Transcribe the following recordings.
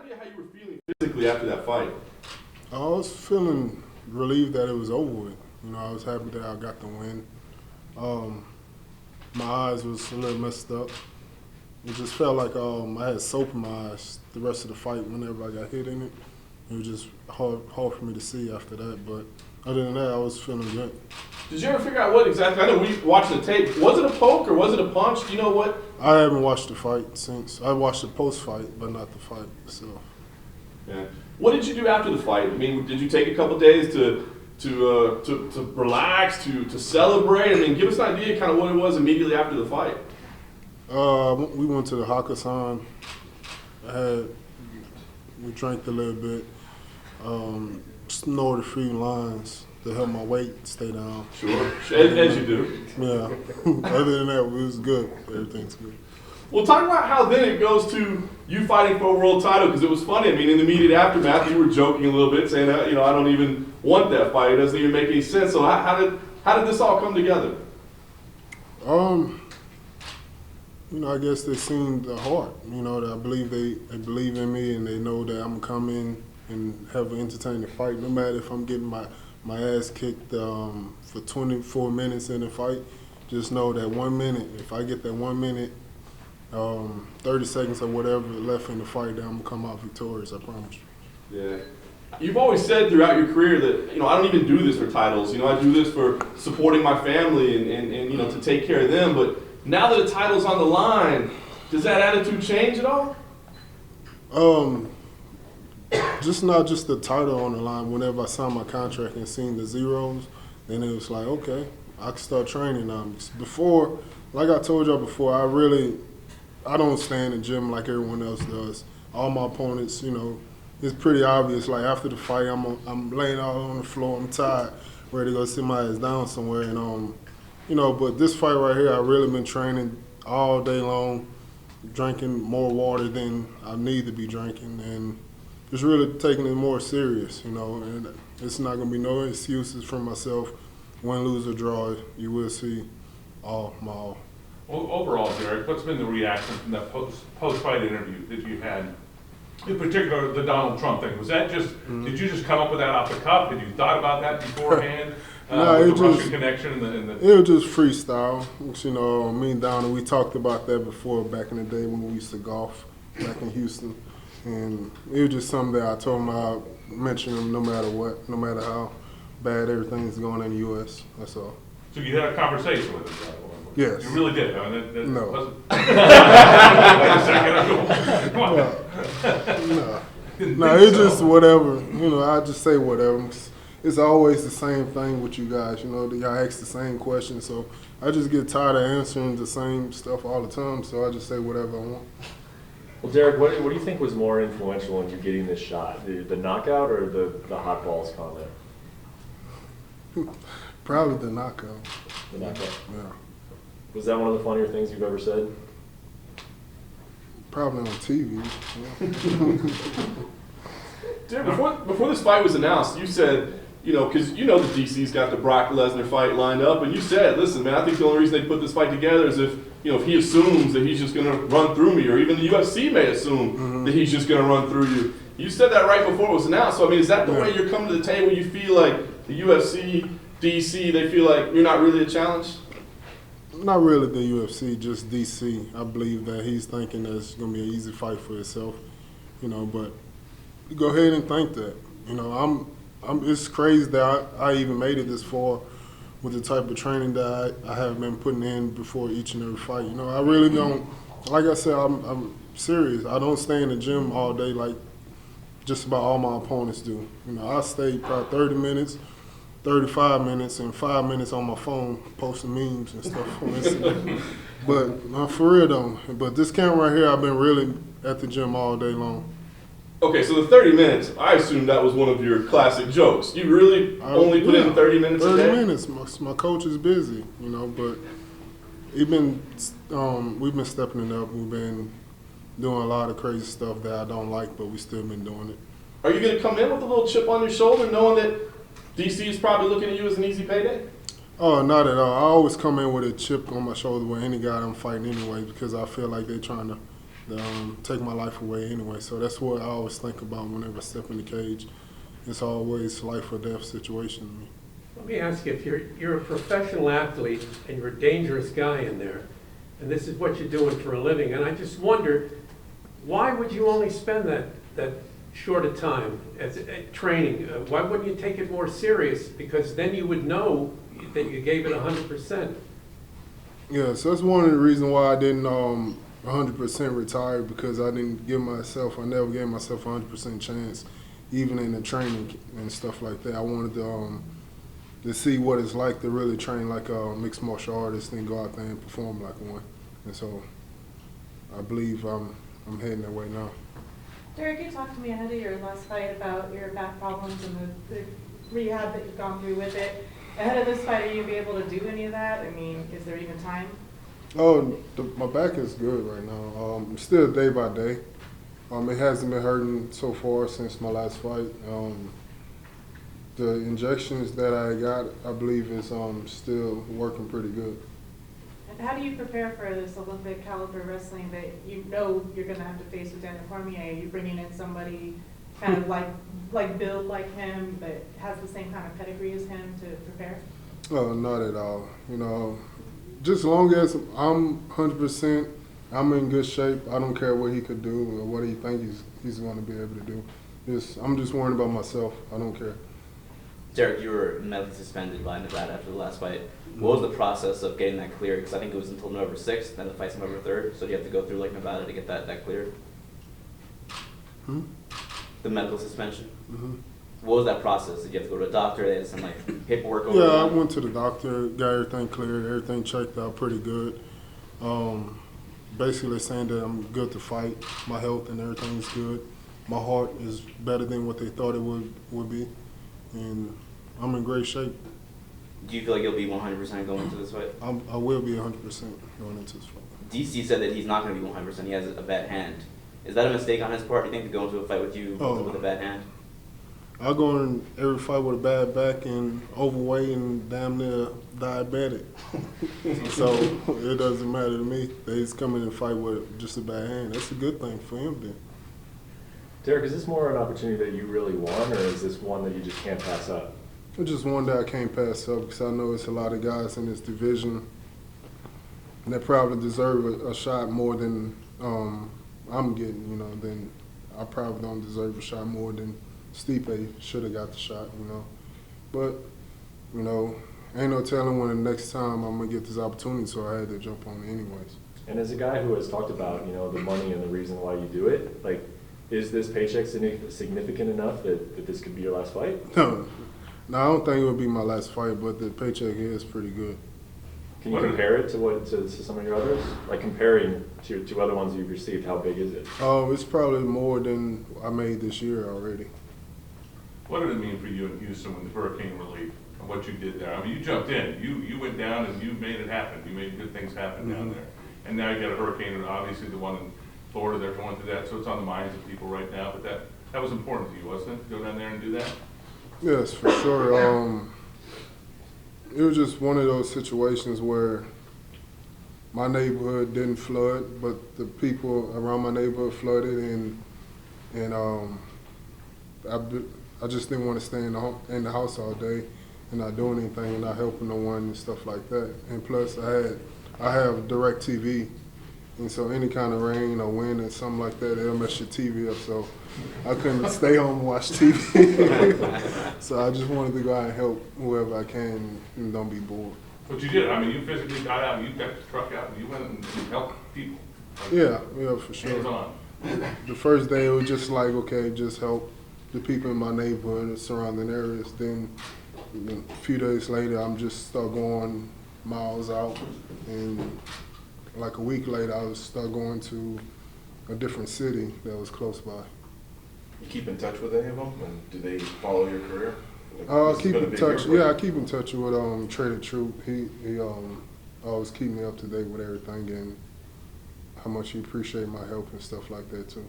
me how you were feeling physically after that fight. I was feeling relieved that it was over with. I was happy that I got the win. My eyes was a little messed up. It just felt like I had soap in my eyes the rest of the fight whenever I got hit in it. It was just hard for me to see after that. But other than that, I was feeling good. Did you ever figure out what exactly? I know we watched the tape. Was it a poke or was it a punch? Do you know what? I haven't watched the fight since. I watched the post-fight, but not the fight itself. Yeah. What did you do after the fight? I mean, did you take a couple days to relax, to celebrate? I mean, give us an idea kind of what it was immediately after the fight. We went to the Hakkasan. We drank a little bit, snorted a few lines to help my weight stay down. Sure, as you do. Yeah. Other than that, it was good. Everything's good. Well, talk about how then it goes to you fighting for a world title, because it was funny. I mean, in the immediate aftermath, you were joking a little bit, saying, I don't even want that fight. It doesn't even make any sense. So how did this all come together? I guess they seen the heart. That I believe they believe in me, and they know that I'm gonna come in and have an entertaining fight. No matter if I'm getting my ass kicked for 24 minutes in the fight, just know that 1 minute. If I get that 1 minute, 30 seconds or whatever left in the fight, then I'm gonna come out victorious. I promise you. Yeah. You've always said throughout your career that, I don't even do this for titles. I do this for supporting my family and to take care of them. But now that the title's on the line, does that attitude change at all? Just not just the title on the line. Whenever I signed my contract and seen the zeros, then it was like, okay, I can start training now. Before, like I told y'all before, I don't stay in the gym like everyone else does. All my opponents, it's pretty obvious. Like after the fight, I'm laying out on the floor. I'm tired, ready to go sit my ass down somewhere. And but this fight right here, I've really been training all day long, drinking more water than I need to be drinking, and just really taking it more serious. And it's not gonna be no excuses for myself. Win, lose, or draw, you will see all my all. Well, overall, Derrick, what's been the reaction from that post-fight interview that you had? In particular, the Donald Trump thing. Was that just, did you just come up with that off the cuff? Had you thought about that beforehand? No, with the Russian connection and the it was just freestyle. Me and Donald, we talked about that before back in the day when we used to golf back in Houston. And it was just something that I told him I'd mention him no matter what, no matter how bad everything's going in the U.S. That's all. So you had a conversation with him? Yes. You really did? I mean, that No. Wasn't... Wait a second. Come on. No, it's just whatever. I just say whatever. It's always the same thing with you guys. Y'all ask the same questions, so I just get tired of answering the same stuff all the time. So I just say whatever I want. Well, Derrick, what do you think was more influential in you getting this shot, the knockout or the hot balls comment? Probably the knockout. The knockout. Yeah. Was that one of the funnier things you've ever said? Probably on TV. Dude, before this fight was announced, you said, because the DC's got the Brock Lesnar fight lined up, and you said, listen, man, I think the only reason they put this fight together is if he assumes that he's just going to run through me, or even the UFC may assume that he's just going to run through you. You said that right before it was announced. So, I mean, is that the way you're coming to the table? You feel like the UFC, DC, they feel like you're not really a challenge? Not really the UFC, just DC. I believe that he's thinking that it's going to be an easy fight for himself, but go ahead and think that. It's crazy that I even made it this far with the type of training that I have been putting in before each and every fight. I really don't, like I said, I'm serious. I don't stay in the gym all day like just about all my opponents do. I stay probably 30 minutes, 35 minutes, and 5 minutes on my phone posting memes and stuff on Instagram. But for real though, but this camera right here, I've been really at the gym all day long. Okay, so the 30 minutes, I assume that was one of your classic jokes. You really only put in 30 minutes a day? 30 minutes. My coach is busy, but we've been stepping it up. We've been doing a lot of crazy stuff that I don't like, but we still been doing it. Are you going to come in with a little chip on your shoulder knowing that DC is probably looking at you as an easy payday? Oh, not at all. I always come in with a chip on my shoulder with any guy I'm fighting anyway, because I feel like they're trying to take my life away anyway. So that's what I always think about whenever I step in the cage. It's always life or death situation to me. Let me ask you, if you're a professional athlete and you're a dangerous guy in there, and this is what you're doing for a living, and I just wonder, why would you only spend that short a time at training? Why wouldn't you take it more serious? Because then you would know that you gave it 100%. Yeah, so that's one of the reasons why I didn't 100% retire, because I never gave myself a 100% chance, even in the training and stuff like that. I wanted to see what it's like to really train like a mixed martial artist and go out there and perform like one. And so I believe I'm heading that way now. Derrick, you talked to me ahead of your last fight about your back problems and the rehab that you've gone through with it. Ahead of this fight, are you be able to do any of that? I mean, is there even time? Oh, my back is good right now. Still day by day. It hasn't been hurting so far since my last fight. The injections that I got, I believe, is still working pretty good. And how do you prepare for this Olympic caliber wrestling that you know you're going to have to face with Daniel Cormier? Are you bringing in somebody kind of like build like him, but has the same kind of pedigree as him to prepare? Not at all. Just as long as I'm 100%, I'm in good shape. I don't care what he could do or what he thinks he's going to be able to do. I'm just worrying about myself. I don't care. Derrick, you were medically suspended by Nevada after the last fight. What was the process of getting that cleared? Because I think it was until November 6th, then the fight's November 3rd. So do you have to go through like Nevada to get that cleared? The medical suspension? What was that process? Did you have to go to a doctor? They had some like paperwork over? Yeah, I went to the doctor, got everything cleared, everything checked out pretty good. Basically saying that I'm good to fight, my health and everything's good. My heart is better than what they thought it would be, and I'm in great shape. Do you feel like you'll be 100% going into this fight? I will be 100% going into this fight. DC said that he's not going to be 100%. He has a bad hand. Is that a mistake on his part? Do you think to go into a fight with you with a bad hand? I go in every fight with a bad back and overweight and damn near diabetic. So it doesn't matter to me that he's coming and fight with just a bad hand. That's a good thing for him then. Derrick, is this more an opportunity that you really want, or is this one that you just can't pass up? It's just one that I can't pass up because I know it's a lot of guys in this division that probably deserve a shot more than I'm getting, then I probably don't deserve a shot more than Stipe should have got the shot, But, ain't no telling when the next time I'm going to get this opportunity, so I had to jump on it anyways. And as a guy who has talked about, the money and the reason why you do it, like, is this paycheck significant enough that this could be your last fight? No, I don't think it would be my last fight, but the paycheck is pretty good. Can you compare it to some of your others? Like comparing to other ones you've received, how big is it? It's probably more than I made this year already. What did it mean for you in Houston when the hurricane relief and what you did there? I mean, you jumped in. You went down and you made it happen. You made good things happen down there. And now you got a hurricane, and obviously the one in Florida, they're going through that, so it's on the minds of people right now. But that was important to you, wasn't it, to go down there and do that? Yes, for sure. It was just one of those situations where my neighborhood didn't flood, but the people around my neighborhood flooded, and I just didn't want to stay in the house all day and not doing anything and not helping no one and stuff like that. And plus, I have direct TV, and so any kind of rain or wind and something like that, it'll mess your TV up. So I couldn't stay home and watch TV. So I just wanted to go out and help whoever I can and don't be bored. But you did. I mean, you physically got out and you got the truck out and you went and helped people. Yeah, for sure. Hands on. The first day it was just like, okay, just help the people in my neighborhood and surrounding areas. Then a few days later, I'm just start going miles out, and like a week later, I was start going to a different city that was close by. You keep in touch with any of them, and do they follow your career? I keep in touch. Yeah, I keep in touch with Trader Troop. He always keep me up to date with everything and how much he appreciate my help and stuff like that too.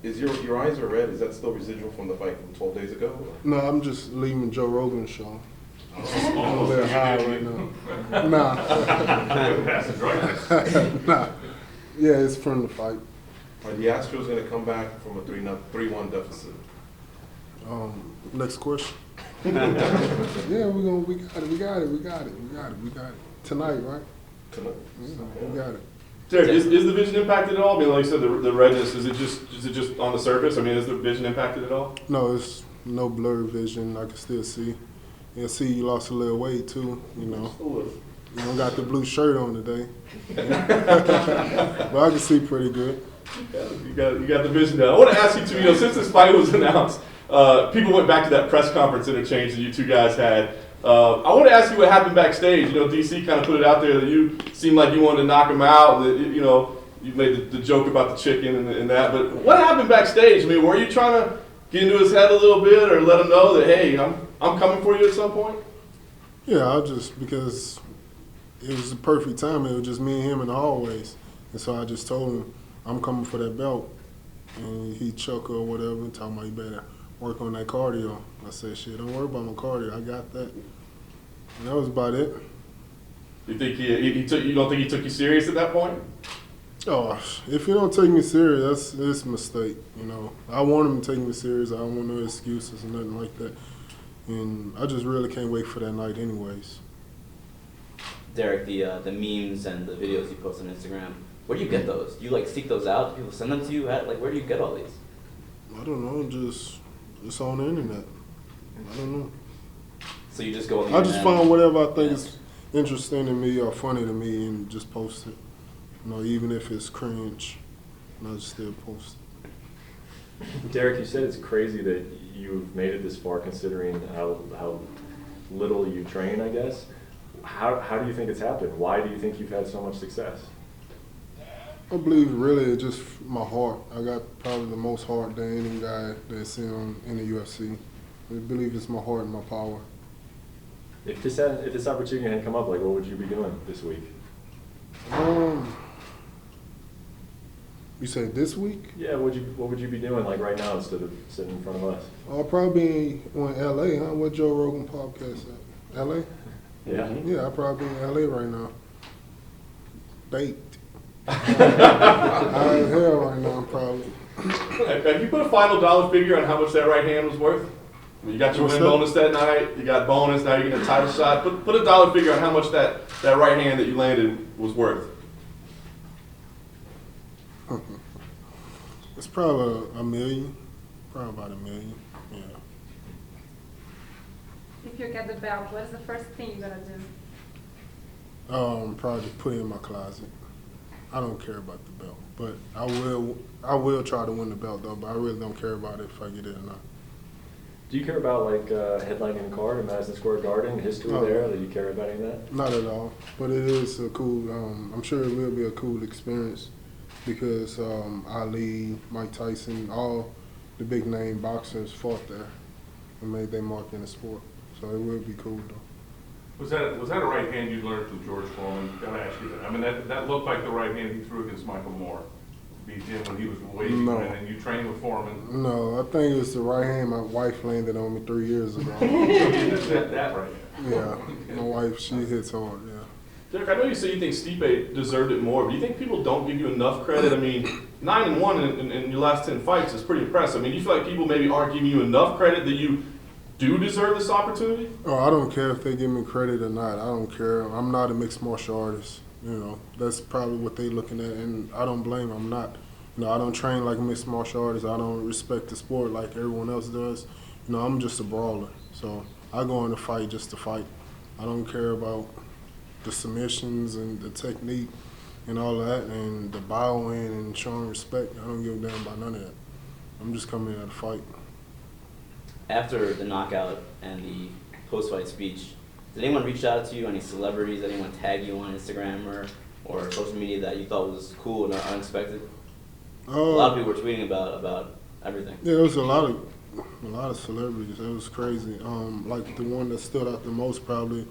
Is your eyes are red? Is that still residual from the fight from 12 days ago? No, I'm just leaving Joe Rogan's show. I'm a Oh, little high right now. Nah. Nah. Yeah, it's from the fight. Are the Astros going to come back from a 3-1 deficit? Next question. Yeah, we got it. Tonight, right? Tonight? Yeah, we got it. Derrick, is the vision impacted at all? I mean, like you said, the redness, is it just on the surface? I mean, is the vision impacted at all? No, it's no blurred vision. I can still see. You see you lost a little weight too, you know. You don't got the blue shirt on today. But I can see pretty good. You got the vision down. I want to ask you too, since this fight was announced, people went back to that press conference interchange that you two guys had. I want to ask you what happened backstage. DC kind of put it out there that you seemed like you wanted to knock him out. That you made the joke about the chicken and that. But what happened backstage? I mean, were you trying to get into his head a little bit, or let him know that, hey, I'm coming for you at some point? Yeah, because it was the perfect time. It was just me and him in the hallways, and so I just told him I'm coming for that belt, and he chuckled or whatever, talking about you better work on that cardio. I said, shit, don't worry about my cardio. I got that. And that was about it. You think you don't think he took you serious at that point? Oh, if you don't take me serious, it's a mistake. I want him to take me serious. I don't want no excuses or nothing like that. And I just really can't wait for that night, anyways. Derrick, the memes and the videos you post on Instagram, where do you get those? Do you seek those out? Do people send them to you? Where do you get all these? I don't know, just on the internet. I don't know. So you just go on the I just internet find whatever I think is interesting to me or funny to me and just post it. Even if it's cringe, I just still post it. Derrick, you said it's crazy that you've made it this far considering how little you train, I guess. How do you think it's happened? Why do you think you've had so much success? I believe really it's just my heart. I got probably the most heart than any guy that's in the UFC. I believe it's my heart and my power. If this opportunity had come up, what would you be doing this week? You say this week? Yeah, what would you be doing right now instead of sitting in front of us? I'll probably be in LA, huh? What Joe Rogan podcast at? LA? Yeah. Yeah, I'll probably be in LA right now. Baked. High as hell right now, probably. Have you put a final dollar figure on how much that right hand was worth? I mean, you got your win bonus that night. You got bonus. Now you're getting a title shot. Put a dollar figure on how much that right hand that you landed was worth. It's probably $1 million. Probably about $1 million. Yeah. If you get the belt, what is the first thing you're gonna do? Probably just put it in my closet. I don't care about the belt, but I will try to win the belt though. But I really don't care about it if I get it or not. Do you care about headlining a card in Madison Square Garden, history there? Do you care about any of that? Not at all, but it is a cool. I'm sure it will be a cool experience because Ali, Mike Tyson, all the big name boxers fought there and made their mark in the sport. So it will be cool though. Was that a right hand you learned from George Foreman? Gotta ask you that. I mean, that looked like the right hand he threw against Michael Moore. Beat him when he was waging, and you trained with Foreman. No, I think it was the right hand my wife landed on me 3 years ago. So you did that right hand. Yeah, my wife, she hits hard, yeah. Derrick, I know you say you think Stipe deserved it more, but do you think people don't give you enough credit? I mean, 9-1 in your last 10 fights is pretty impressive. I mean, do you feel like people maybe aren't giving you enough credit that you do deserve this opportunity? Oh, I don't care if they give me credit or not. I don't care. I'm not a mixed martial artist. That's probably what they're looking at, and I don't blame them. I'm not. I don't train like a mixed martial artist. I don't respect the sport like everyone else does. I'm just a brawler. So I go in to fight just to fight. I don't care about the submissions and the technique and all that and the bowing and showing respect. I don't give a damn about none of that. I'm just coming in to fight. After the knockout and the post-fight speech, did anyone reach out to you? Any celebrities? Did anyone tag you on Instagram or social media that you thought was cool and unexpected? A lot of people were tweeting about everything. Yeah, there was a lot of celebrities. It was crazy. Like the one that stood out the most probably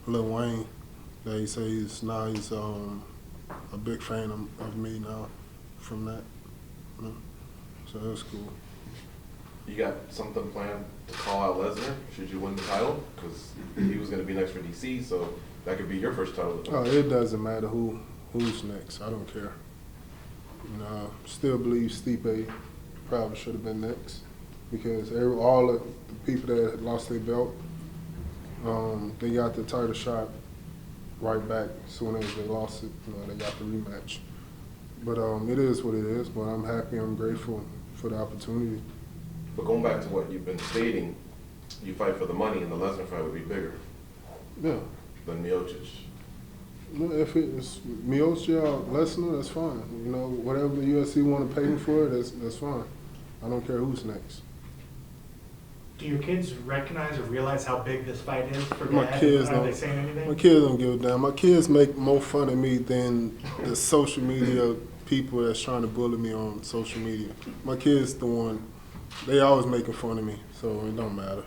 Lil Wayne. That he says he's a big fan of me now from that. So it was cool. You got something planned to call out Lesnar should you win the title? Because he was going to be next for DC, so that could be your first title. Oh, it doesn't matter who's next. I don't care. And still believe Stipe probably should have been next because all of the people that had lost their belt, they got the title shot right back as soon as they lost it. They got the rematch. But it is what it is. But I'm happy. I'm grateful for the opportunity. But going back to what you've been stating, you fight for the money, and the Lesnar fight would be bigger Yeah. than Miocic. If it's Miocic or Lesnar, that's fine. Whatever the UFC want to pay me for, that's fine. I don't care who's next. Do your kids recognize or realize how big this fight is for My Dad? kids Are don't. they saying anything? My kids don't give a damn. My kids make more fun of me than the social media people that's trying to bully me on social media. My kids, they always making fun of me, so it don't matter.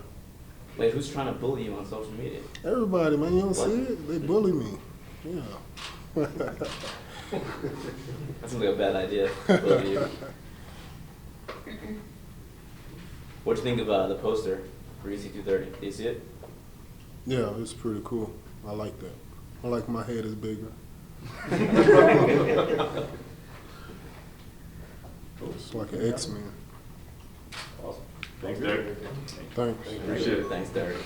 Wait, who's trying to bully you on social media? Everybody, man, you don't see it? They bully me. Yeah. That sounds like a bad idea. Bully you. What'd you think of the poster for EC230? Did you see it? Yeah, it's pretty cool. I like that. I like my head is bigger. It's like an X-Men. Awesome. Thanks, Derrick. Thanks. Appreciate it. Thanks, Derrick.